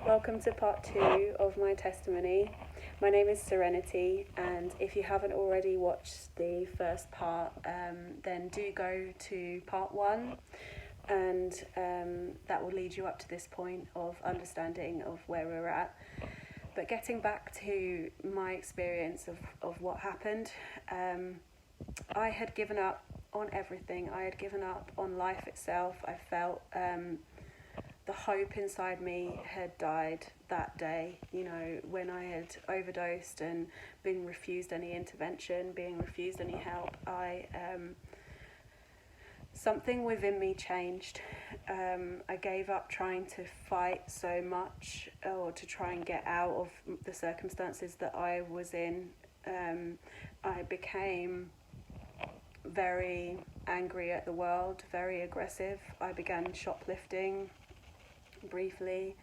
Welcome to part 2 of my testimony. My name is Serenity, and if you haven't already watched the first part, then do go to part 1, and that will lead you up to this point of understanding of where we're at. But getting back to my experience of what happened, I had given up on everything. I had given up on life itself. I felt the hope inside me had died that day, when I had overdosed and been refused any intervention, being refused any help. Something within me changed. I gave up trying to fight so much or to try and get out of the circumstances that I was in. I became very angry at the world, very aggressive. I began shoplifting briefly.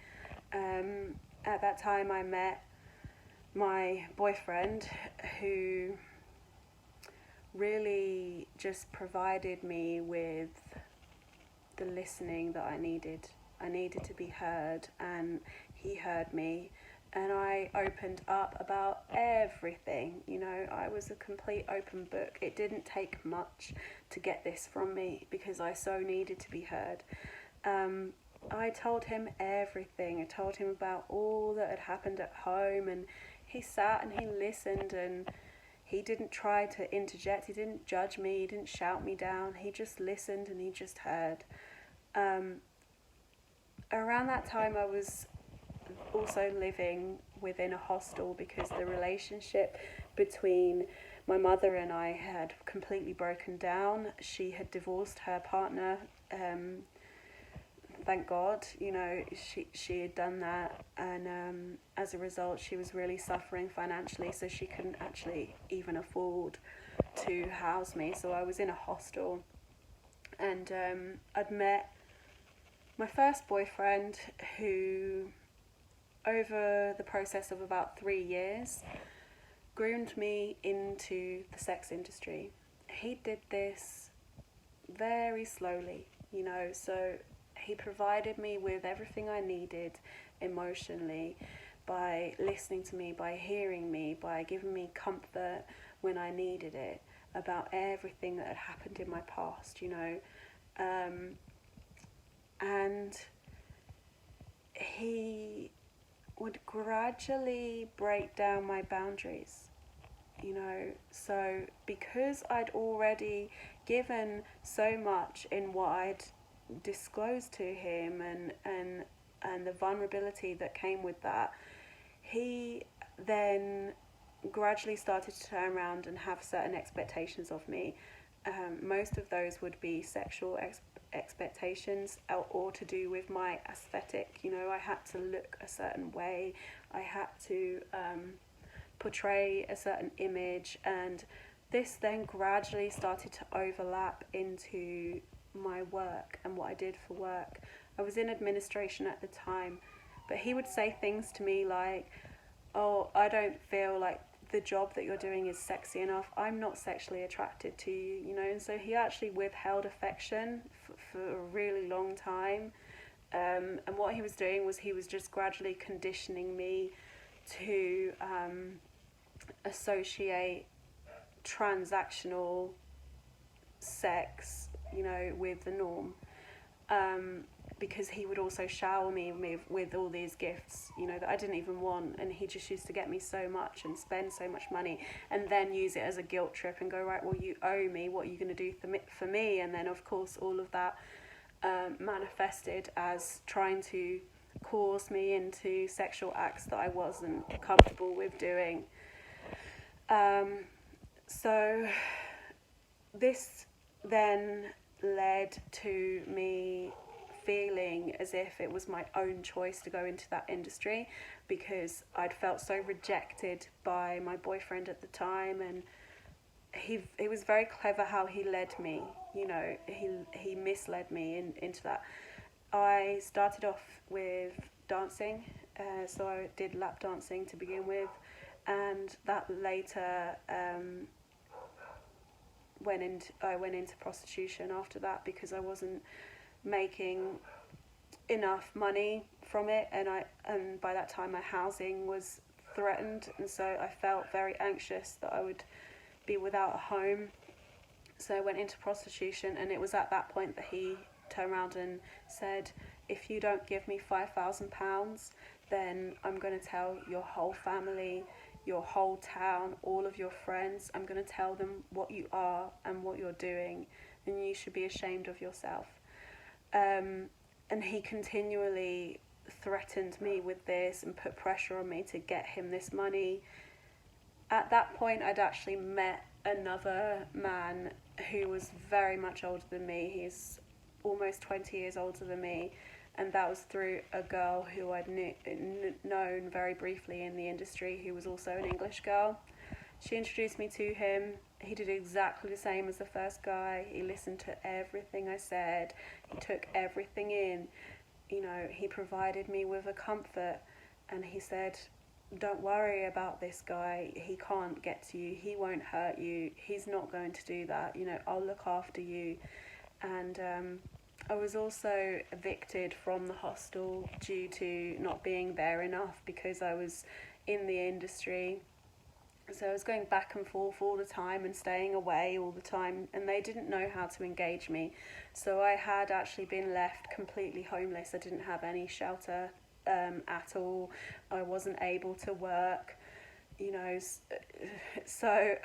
At that time I met my boyfriend, who really just provided me with the listening that I needed. I needed to be heard, and he heard me, and I opened up about everything. I was a complete open book. It didn't take much to get this from me because I so needed to be heard. I told him everything. I told him about all that had happened at home, and he sat and he listened, and he didn't try to interject. He didn't judge me. He didn't shout me down. He just listened and he just heard. Around that time, I was also living within a hostel because the relationship between my mother and I had completely broken down. She had divorced her partner. Thank God, she had done that, and as a result she was really suffering financially, so she couldn't actually even afford to house me. So I was in a hostel, and I'd met my first boyfriend, who over the process of about 3 years groomed me into the sex industry. He did this very slowly, so he provided me with everything I needed emotionally by listening to me, by hearing me, by giving me comfort when I needed it about everything that had happened in my past, and he would gradually break down my boundaries, so because I'd already given so much in what I'd disclosed to him, and the vulnerability that came with that, he then gradually started to turn around and have certain expectations of me. Most of those would be sexual expectations, or to do with my aesthetic. I had to look a certain way. I had to portray a certain image, and this then gradually started to overlap into my work and what I did for work. I was in administration at the time, but he would say things to me like, "Oh, I don't feel like the job that you're doing is sexy enough. I'm not sexually attracted to you," and so he actually withheld affection for a really long time. And what he was doing was he was just gradually conditioning me to associate transactional sex, with the norm, because he would also shower me with all these gifts, that I didn't even want, and he just used to get me so much and spend so much money, and then use it as a guilt trip and go, right, well, you owe me, what are you going to do for me? And then of course all of that manifested as trying to cause me into sexual acts that I wasn't comfortable with doing. So this then led to me feeling as if it was my own choice to go into that industry, because I'd felt so rejected by my boyfriend at the time, and he was very clever how he led me. He misled me into that. I started off with dancing, so I did lap dancing to begin with, and that later I went into prostitution after that, because I wasn't making enough money from it, and by that time my housing was threatened, and so I felt very anxious that I would be without a home. So I went into prostitution, and it was at that point that he turned around and said, if you don't give me £5,000, then I'm going to tell your whole family, your whole town, all of your friends, I'm going to tell them what you are and what you're doing, and you should be ashamed of yourself. And he continually threatened me with this and put pressure on me to get him this money. At that point, I'd actually met another man who was very much older than me. He's almost 20 years older than me, and that was through a girl who I'd known very briefly in the industry, who was also an English girl. She introduced me to him. He did exactly the same as the first guy. He listened to everything I said. He took everything in. You know, he provided me with a comfort, and he said, don't worry about this guy. He can't get to you. He won't hurt you. He's not going to do that. You know, I'll look after you. And I was also evicted from the hostel due to not being there enough because I was in the industry. So I was going back and forth all the time and staying away all the time, and they didn't know how to engage me. So I had actually been left completely homeless. I didn't have any shelter at all. I wasn't able to work, you know, so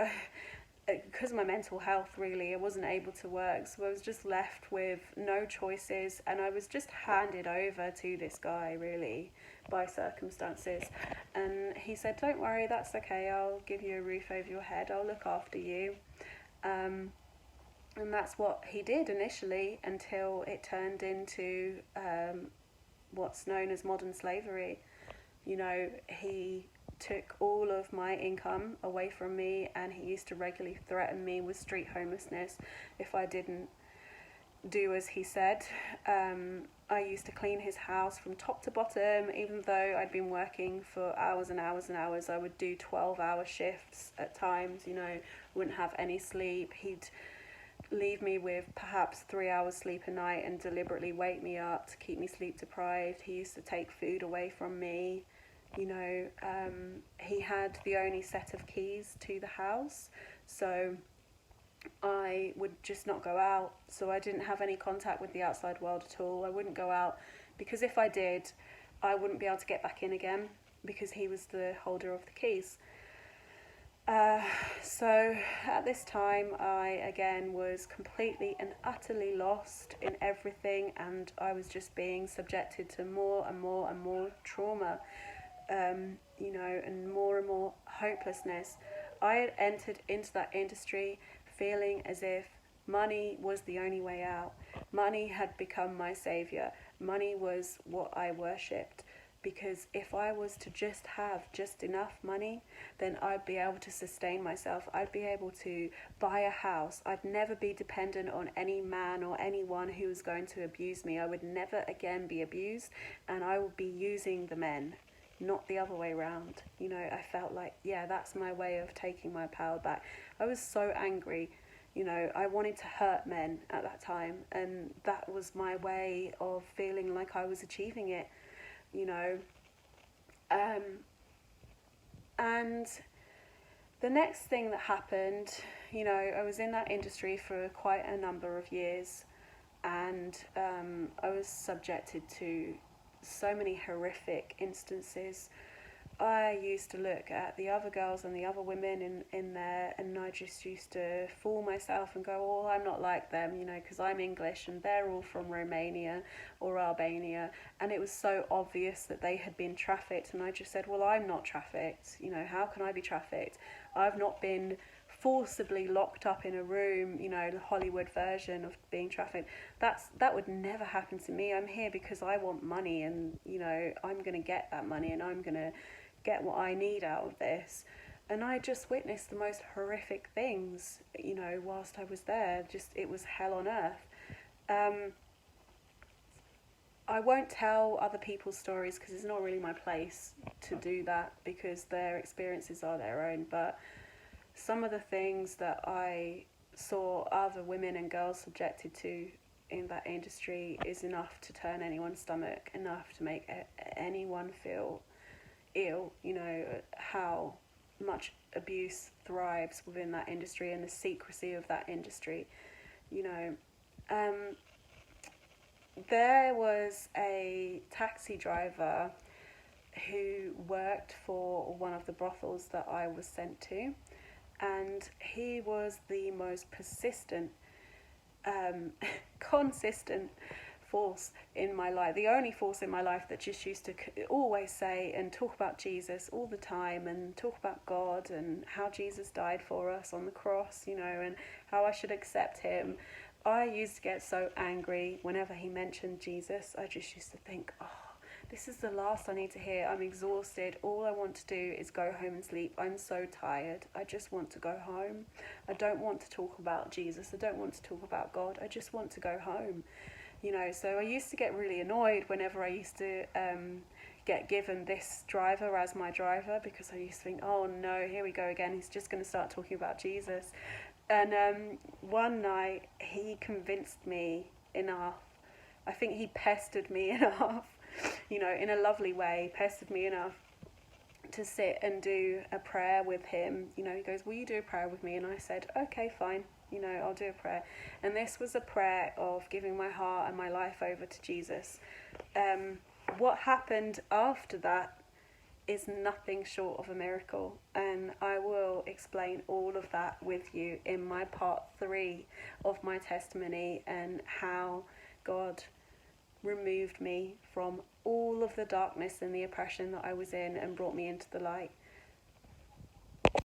because of my mental health, really, I wasn't able to work. So I was just left with no choices, and I was just handed over to this guy, really, by circumstances. And he said, don't worry, that's okay, I'll give you a roof over your head, I'll look after you. And that's what he did initially, until it turned into what's known as modern slavery. You know, he took all of my income away from me, and he used to regularly threaten me with street homelessness if I didn't do as he said. I used to clean his house from top to bottom. Even though I'd been working for hours and hours and hours, I would do 12-hour shifts at times, you know, wouldn't have any sleep. He'd leave me with perhaps 3 hours sleep a night and deliberately wake me up to keep me sleep deprived. He used to take food away from me. You know, he had the only set of keys to the house, so I would just not go out. So I didn't have any contact with the outside world at all. I wouldn't go out, because if I did, I wouldn't be able to get back in again, because he was the holder of the keys. So at this time, I again was completely and utterly lost in everything, and I was just being subjected to more and more and more trauma, you know, and more hopelessness. I had entered into that industry feeling as if money was the only way out. Money had become my saviour. Money was what I worshipped. Because if I was to just have just enough money, then I'd be able to sustain myself. I'd be able to buy a house. I'd never be dependent on any man or anyone who was going to abuse me. I would never again be abused, and I would be using the men, not the other way around. You know, I felt like, yeah, that's my way of taking my power back. I was so angry. You know, I wanted to hurt men at that time, and that was my way of feeling like I was achieving it. You know, and the next thing that happened, you know, I was in that industry for quite a number of years, and I was subjected to so many horrific instances. I used to look at the other girls and the other women in there, and I just used to fool myself and go, oh, I'm not like them, you know, because I'm English and they're all from Romania or Albania, and it was so obvious that they had been trafficked, and I just said, well, I'm not trafficked, you know, how can I be trafficked? I've not been forcibly locked up in a room, you know, the Hollywood version of being trafficked. That would never happen to me. I'm here because I want money, and, you know, I'm going to get that money, and I'm going to get what I need out of this. And I just witnessed the most horrific things, you know, whilst I was there. Just, it was hell on earth. I won't tell other people's stories because it's not really my place to do that, because their experiences are their own. But some of the things that I saw other women and girls subjected to in that industry is enough to turn anyone's stomach, enough to make anyone feel ill. You know, how much abuse thrives within that industry and the secrecy of that industry. You know, there was a taxi driver who worked for one of the brothels that I was sent to, and he was the most persistent, consistent force in my life, the only force in my life that just used to always say and talk about Jesus all the time, and talk about God and how Jesus died for us on the cross, you know, and how I should accept him. I used to get so angry whenever he mentioned Jesus. I just used to think, oh, this is the last I need to hear. I'm exhausted. All I want to do is go home and sleep. I'm so tired. I just want to go home. I don't want to talk about Jesus. I don't want to talk about God. I just want to go home. You know, so I used to get really annoyed whenever I used to get given this driver as my driver, because I used to think, oh no, here we go again. He's just going to start talking about Jesus. And one night he convinced me enough. I think he pestered me enough, you know, in a lovely way, pestered me enough to sit and do a prayer with him. You know, he goes, will you do a prayer with me? And I said, okay, fine. You know, I'll do a prayer. And this was a prayer of giving my heart and my life over to Jesus. What happened after that is nothing short of a miracle, and I will explain all of that with you in my part 3 of my testimony, and how God removed me from all of the darkness and the oppression that I was in and brought me into the light.